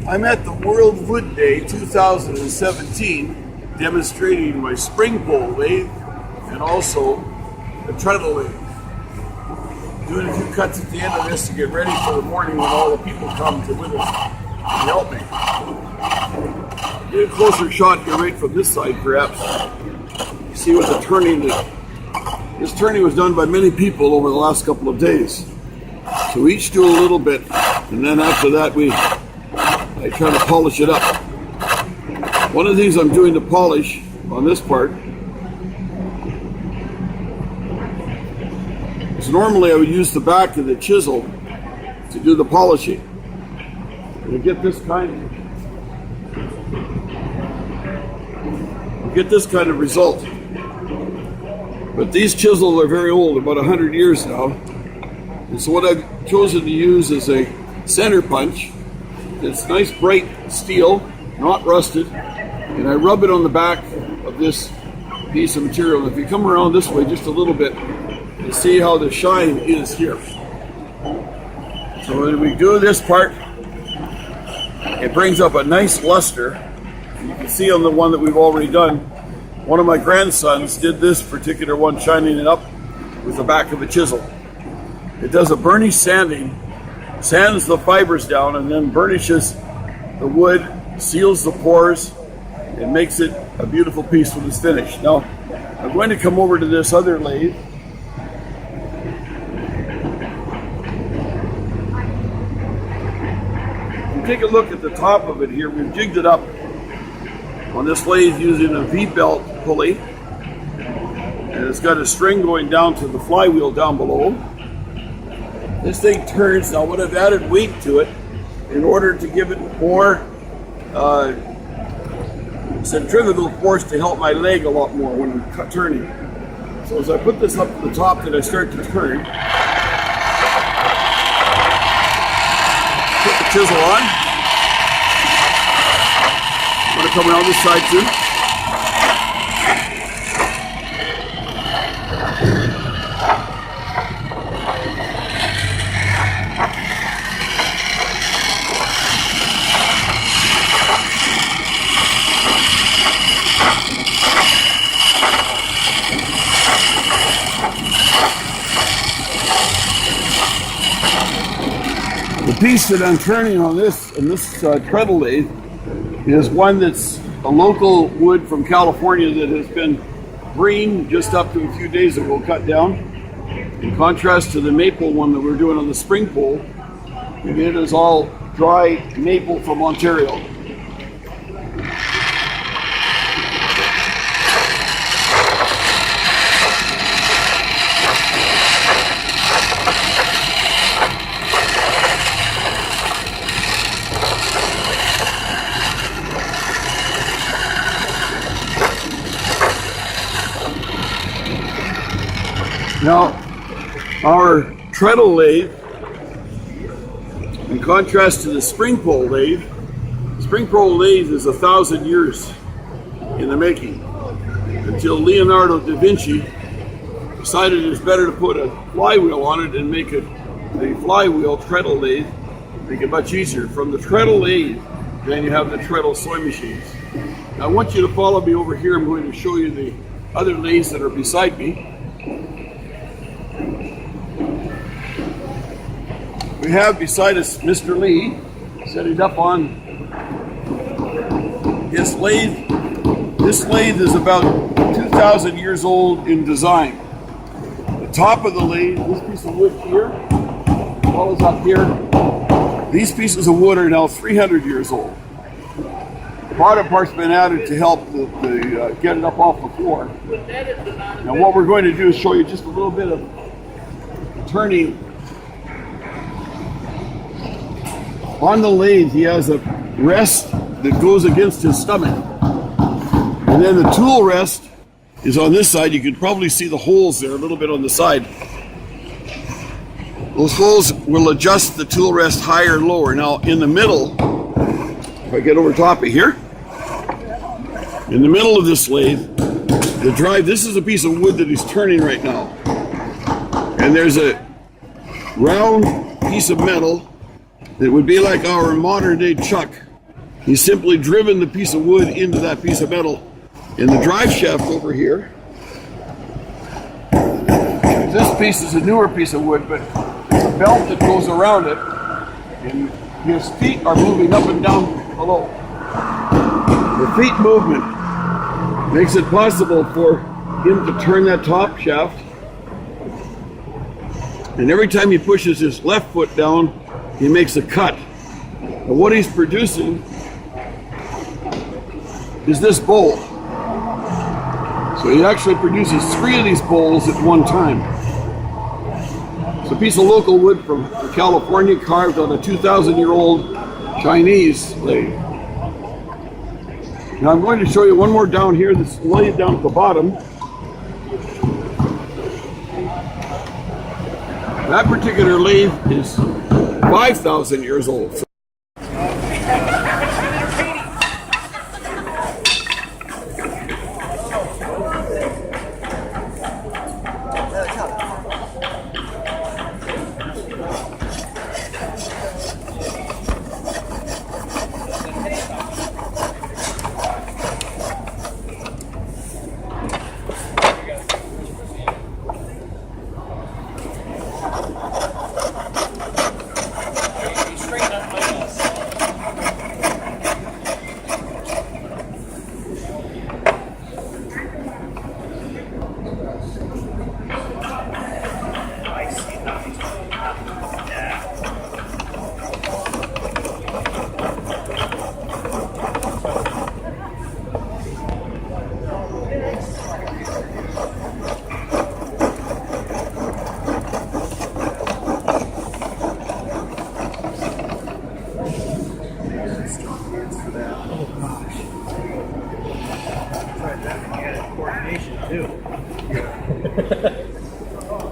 I'm at the World Wood Day 2017 demonstrating my Spring Pole Lathe and also the Treadle Lathe. Doing a few cuts at the end of this to get ready for the morning when all the people come to with us and help me. Get a closer shot here right from this side perhaps. See what the turning is. This turning was done by many people over the last couple of days. So we each do a little bit, and then after that I try to polish it up. One of the things I'm doing to polish on this part is normally I would use the back of the chisel to do the polishing. And to get this kind of result. But these chisels are very old, about 100 years now. And so what I've chosen to use is a center punch. It's nice bright steel, not rusted, and I rub it on the back of this piece of material. And if you come around this way just a little bit, you see how the shine is here. So when we do this part, it brings up a nice luster. You can see on the one that we've already done, one of my grandsons did this particular one, shining it up with the back of a chisel. It does a burnish sanding, sands the fibers down, and then burnishes the wood, seals the pores, and makes it a beautiful piece when it's finished. Now, I'm going to come over to this other lathe. If you take a look at the top of it here, we've jigged it up on this lathe using a V-belt pulley, and it's got a string going down to the flywheel down below. This thing turns. Now what I've added weight to it in order to give it more centrifugal force to help my leg a lot more when I'm turning. So as I put this up to the top and I start to turn, put the chisel on. I'm going to come around this side too. The piece that I'm turning on this Treadle Lathe is one that's a local wood from California that has been green just up to a few days ago, cut down. In contrast to the maple one that we're doing on the Spring Pole, it is all dry maple from Ontario. Now, our Treadle Lathe, in contrast to the Spring Pole Lathe, Spring Pole Lathe is 1,000 years in the making, until Leonardo da Vinci decided it's better to put a flywheel on it and make it the Flywheel Treadle Lathe, make it much easier. From the Treadle Lathe, then you have the Treadle sewing machines. Now, I want you to follow me over here. I'm going to show you the other lathes that are beside me. We have beside us Mr. Lee setting up on his lathe. This lathe is about 2,000 years old in design. The top of the lathe, this piece of wood here, as well as up here, these pieces of wood are now 300 years old. The bottom part's been added to help get it up off the floor. Now what we're going to do is show you just a little bit of turning. On the lathe, he has a rest that goes against his stomach. And then the tool rest is on this side. You can probably see the holes there a little bit on the side. Those holes will adjust the tool rest higher and lower. Now in the middle, if I get over top of here, in the middle of this lathe, the drive, this is a piece of wood that he's turning right now. And there's a round piece of metal that would be like our modern day chuck He's simply driven the piece of wood into that piece of metal. In the drive shaft over here, this piece is a newer piece of wood, but there's a belt that goes around it, and his feet are moving up and down below. The feet movement makes it possible for him to turn that top shaft, and every time he pushes his left foot down, he makes a cut. And what he's producing is this bowl. So he actually produces 3 of these bowls at one time. It's a piece of local wood from California, carved on a 2,000-year-old Chinese lathe. Now I'm going to show you one more down here that's laid down at the bottom. That particular lathe is 5,000 years old.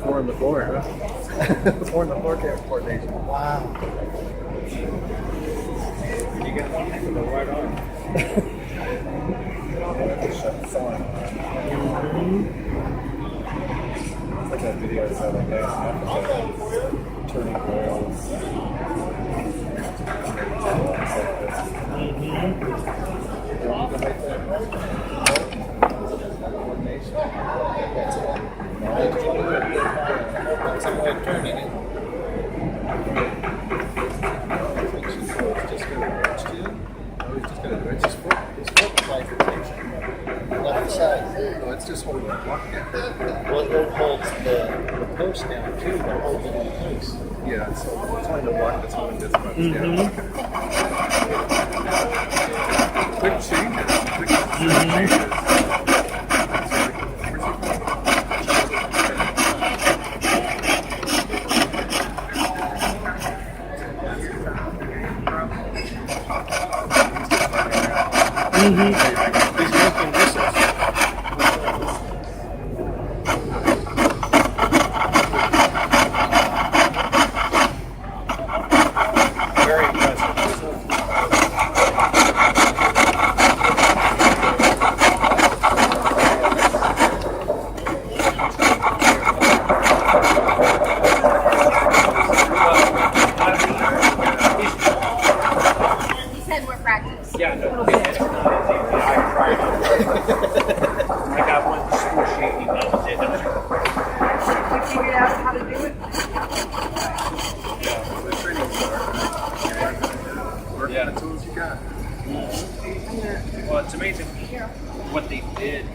Four on the floor, huh? 4 on the floor coordination. Wow. Did you get one with the right arm? Shut the sun on. It's like that video I saw that day in Africa, turning wheels. Some way of turning it. Just gonna wedge his foot. His foot applies the tension. Left side. No, it's just holding it locked down. Well, it holds the post down too, but holds it in place. Yeah, so it's trying to lock this one this much. Yeah. Quick changes. Quick changes. He's making whistles. Very impressive. He said more practice. Yeah, no. I got one school sheet he did. You figured out how to do it? Work the tools you got. Well, it's amazing what they did.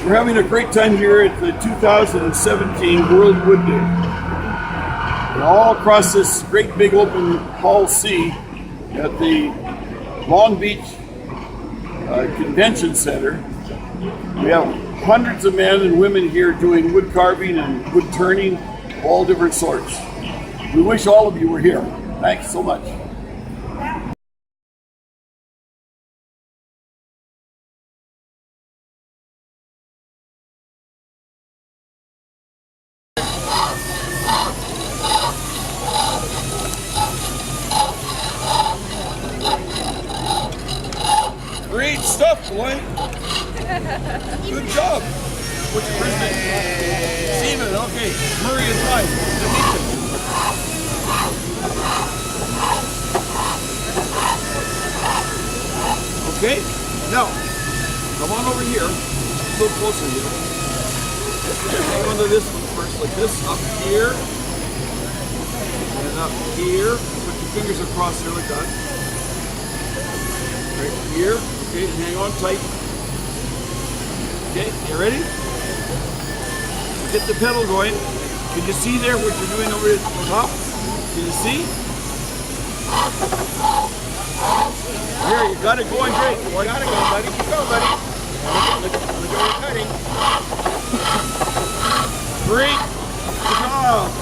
We're having a great time here at the 2017 World Wood Day. And all across this great big open hall C at the Long Beach Convention Center, we have hundreds of men and women here doing wood carving and wood turning of all different sorts. We wish all of you were here. Thanks so much. Great stuff, boy. Good job. What's your first name? Steven, okay. Murray is mine. Good to meet you. Okay, now, come on over here. A little closer here. Hang on to this one first, like this. Up here. And up here. Put your fingers across there like that. Right here. Okay, and hang on tight. Okay, you ready? Get the pedal going. Can you see there what you're doing over at the top? Can you see? Here, you got it going great. You got it going, buddy. Keep going, buddy. Look at what you're cutting. Great job.